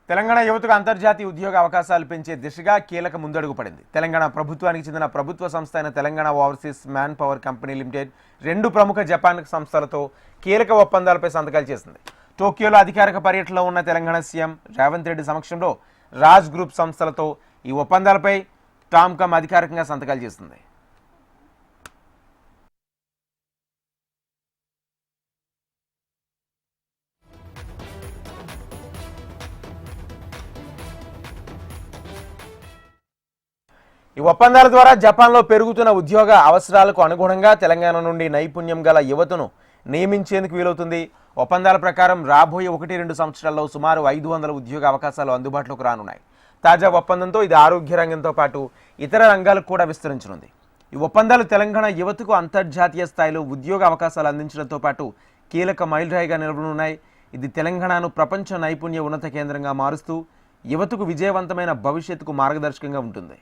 తెలంగాణ యువతకు అంతర్జాతీయ ఉద్యోగ అవకాశాలు పెంచే దిశగా కీలక ముందడుగు పడింది. తెలంగాణ ప్రభుత్వానికి చెందిన ప్రభుత్వ సంస్థ అయిన Telangana overseas man power company limited 2 ప్రముఖ జపాన్ సంస్థలతో కీలక ఒప్పందాలపై సంతకాలు చేసింది. టోక్యోలో అధికారిక పర్యటనలో ఉన్న తెలంగాణ సీఎం రేవంత్ రెడ్డి సమక్షంలో రాజ్ గ్రూప్ సంస్థలతో ఈ ఒప్పందాలపై టామ్కామ్ అధికారికంగా సంతకాలు చేసింది. ఈ ఒప్పందాల ద్వారా జపాన్లో పెరుగుతున్న ఉద్యోగ అవసరాలకు అనుగుణంగా తెలంగాణ నుండి నైపుణ్యం గల యువతను నియమించేందుకు వీలవుతుంది. ఒప్పందాల ప్రకారం రాబోయే 1-2 సంవత్సరాల్లో సుమారు 500 ఉద్యోగ అవకాశాలు అందుబాటులోకి రానున్నాయి. తాజా ఒప్పందంతో ఇది ఆరోగ్య రంగంతో పాటు ఇతర రంగాలకు కూడా విస్తరించనుంది. ఈ ఒప్పందాలు తెలంగాణ యువతకు అంతర్జాతీయ స్థాయిలో ఉద్యోగ అవకాశాలు అందించడంతో పాటు కీలక మైలురాయిగా నిలవనున్నాయి. ఇది తెలంగాణను ప్రపంచ నైపుణ్య ఉన్నత కేంద్రంగా మారుస్తూ యువతకు విజయవంతమైన భవిష్యత్తుకు మార్గదర్శకంగా ఉంటుంది.